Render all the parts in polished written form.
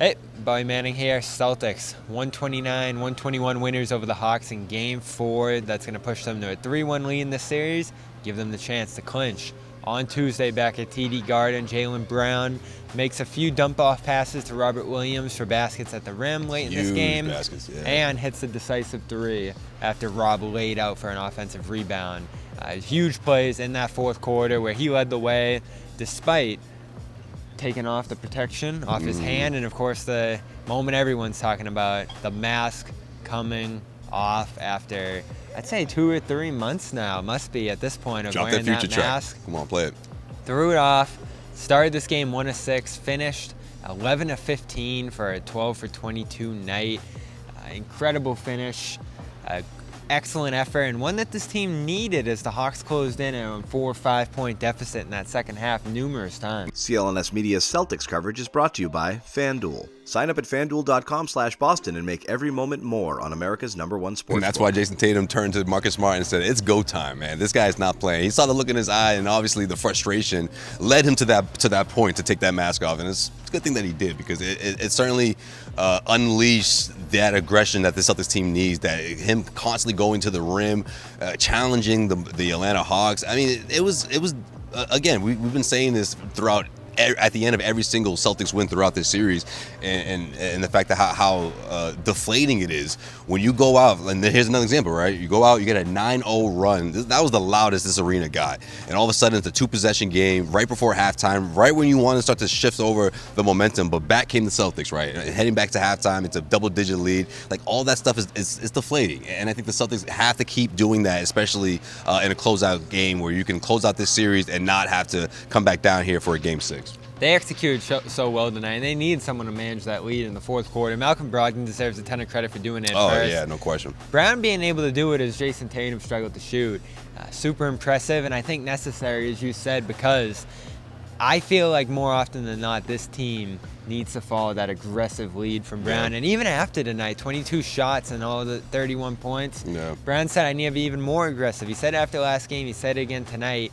Hey, Bobby Manning here. Celtics 129-121 winners over the Hawks in Game 4. That's going to push them to a 3-1 lead in the series, give them the chance to clinch. On Tuesday back at TD Garden, Jaylen Brown makes a few dump-off passes to Robert Williams for baskets at the rim late in this game, and hits a decisive three after Rob laid out for an offensive rebound. Huge plays in that fourth quarter where he led the way despite taking off the protection off his hand, and of course the moment everyone's talking about, the mask coming off after I'd say 2 or 3 months now, must be at this point, of wearing that mask. Come on, play it. Threw it off, started this game 1 of 6, finished 11 of 15 for a 12 for 22 night. Incredible finish. Excellent effort, and one that this team needed as the Hawks closed in at a 4 or 5 point deficit in that second half numerous times. CLNS Media's Celtics coverage is brought to you by FanDuel. Sign up at FanDuel.com/Boston and make every moment more on America's #1 sports. And that's why Jason Tatum turned to Marcus Smart and said, "It's go time, man. This guy's not playing." He saw the look in his eye, and obviously the frustration led him to that point to take that mask off. And it's a good thing that he did, because it certainly unleashed that aggression that the Celtics team needs. That him constantly going to the rim, challenging the Atlanta Hawks. I mean, it was again, we've been saying this throughout. At the end of every single Celtics win throughout this series, and the fact that how deflating it is when you go out, and here's another example, right? You go out, you get a 9-0 run. That was the loudest this arena got, and all of a sudden it's a 2-possession game right before halftime, right when you want to start to shift over the momentum, but back came the Celtics, right? Heading back to halftime, it's a double-digit lead. Like, all that stuff is deflating, and I think the Celtics have to keep doing that, especially in a closeout game where you can close out this series and not have to come back down here for a Game 6. They executed so well tonight, and they need someone to manage that lead in the fourth quarter. Malcolm Brogdon deserves a ton of credit for doing it at first. Yeah, no question. Brown being able to do it as Jason Tatum struggled to shoot. Super impressive, and I think necessary, as you said, because I feel like more often than not, this team needs to follow that aggressive lead from Brown. Yeah. And even after tonight, 22 shots and all the 31 points, Brown said, I need to be even more aggressive. He said after last game, he said it again tonight,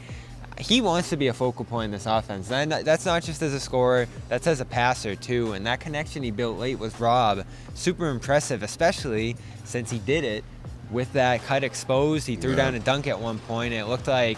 he wants to be a focal point in this offense. And that's not just as a scorer, that's as a passer too. And that connection he built late with Rob, super impressive, especially since he did it with that cut exposed. He threw down a dunk at one point, and it looked like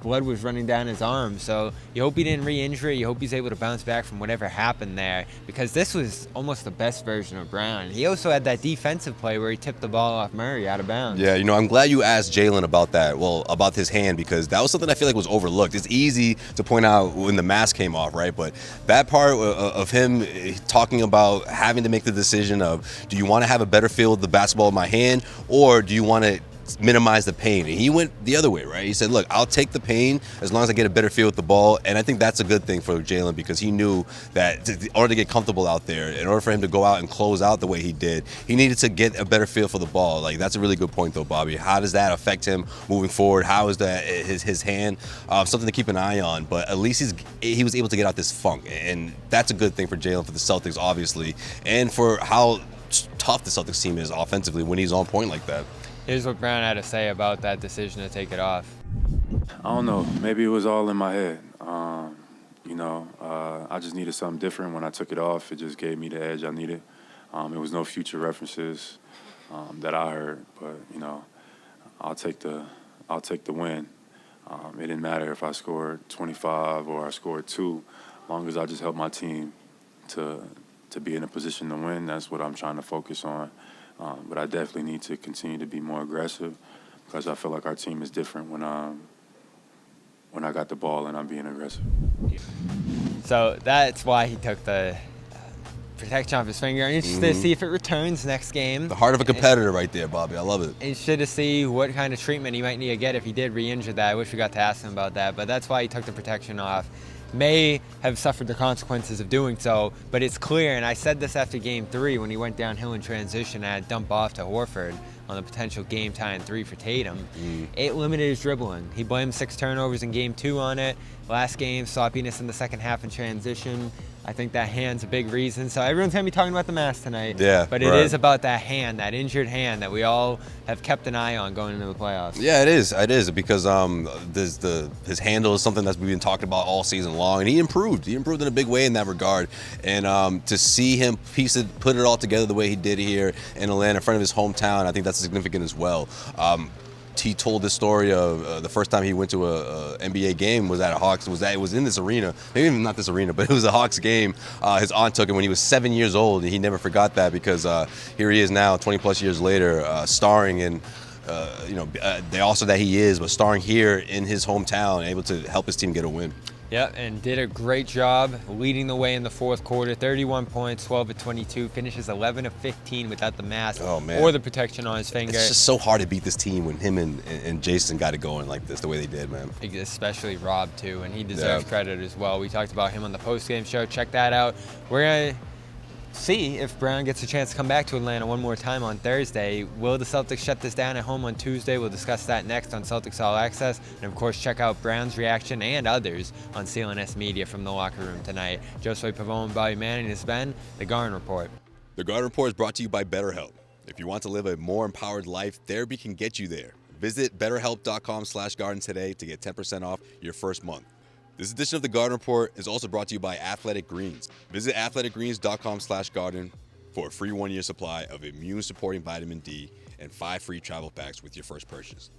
blood was running down his arm. So you hope he didn't re-injure it. You hope he's able to bounce back from whatever happened there, because this was almost the best version of Brown. He also had that defensive play where he tipped the ball off Murray out of bounds. Yeah, I'm glad you asked Jaylen about that. Well, about his hand, because that was something I feel like was overlooked. It's easy to point out when the mask came off, right? But that part of him talking about having to make the decision of, do you want to have a better feel of the basketball in my hand, or do you want to minimize the pain? And he went the other way, right? He said, look, I'll take the pain as long as I get a better feel with the ball. And I think that's a good thing for Jaylen, because he knew that in order to get comfortable out there, in order for him to go out and close out the way he did, he needed to get a better feel for the ball. Like, that's a really good point though, Bobby. How does that affect him moving forward? How is that his hand? Something to keep an eye on, but at least he was able to get out this funk, and that's a good thing for Jaylen, for the Celtics, obviously, and for how tough the Celtics team is offensively when he's on point like that. Here's what Brown had to say about that decision to take it off. I don't know. Maybe it was all in my head. I just needed something different when I took it off. It just gave me the edge I needed. It was no future references that I heard, but I'll take the win. It didn't matter if I scored 25 or I scored 2, as long as I just helped my team to be in a position to win. That's what I'm trying to focus on. But I definitely need to continue to be more aggressive, because I feel like our team is different when I got the ball and I'm being aggressive. So that's why he took the protection off his finger. I'm interested to see if it returns next game. The heart of a competitor right there, Bobby. I love it. Interested to see what kind of treatment he might need to get if he did re-injure that. I wish we got to ask him about that, but that's why he took the protection off. May have suffered the consequences of doing so, but it's clear, and I said this after Game 3 when he went downhill in transition and had dump off to Horford on the potential game-tying 3 for Tatum. It limited his dribbling. He blamed 6 turnovers in Game 2 on it. Last game, sloppiness in the second half in transition. I think that hand's a big reason. So everyone's going to be talking about the mask tonight. Yeah, But it right. is about that hand, that injured hand that we all have kept an eye on going into the playoffs. Yeah, it is. It is because his handle is something that we've been talking about all season long, and he improved. He improved in a big way in that regard. And to see him put it all together the way he did here in Atlanta in front of his hometown, I think that's significant as well. He told this story of the first time he went to a NBA game was at a Hawks. It was in this arena, maybe not this arena, but it was a Hawks game. His aunt took him when he was 7 years old, and he never forgot that because here he is now, 20 plus years later, starring in. The also that he is, but starring here in his hometown, able to help his team get a win. Yep, and did a great job leading the way in the fourth quarter. 31 points, 12 of 22, finishes 11 of 15 without the mask or the protection on his finger. It's just so hard to beat this team when him and Jason got it going like this, the way they did, man. Especially Rob, too, and he deserves credit as well. We talked about him on the postgame show. Check that out. We're going to see if Brown gets a chance to come back to Atlanta one more time on Thursday. Will the Celtics shut this down at home on Tuesday? We'll discuss that next on Celtics All Access. And, of course, check out Brown's reaction and others on CLNS Media from the locker room tonight. Josue Pavone and Bobby Manning. This has been The Garden Report. The Garden Report is brought to you by BetterHelp. If you want to live a more empowered life, therapy can get you there. Visit betterhelp.com/garden today to get 10% off your first month. This edition of the Garden Report is also brought to you by Athletic Greens. Visit athleticgreens.com/garden for a free 1-year supply of immune-supporting vitamin D and 5 free travel packs with your first purchase.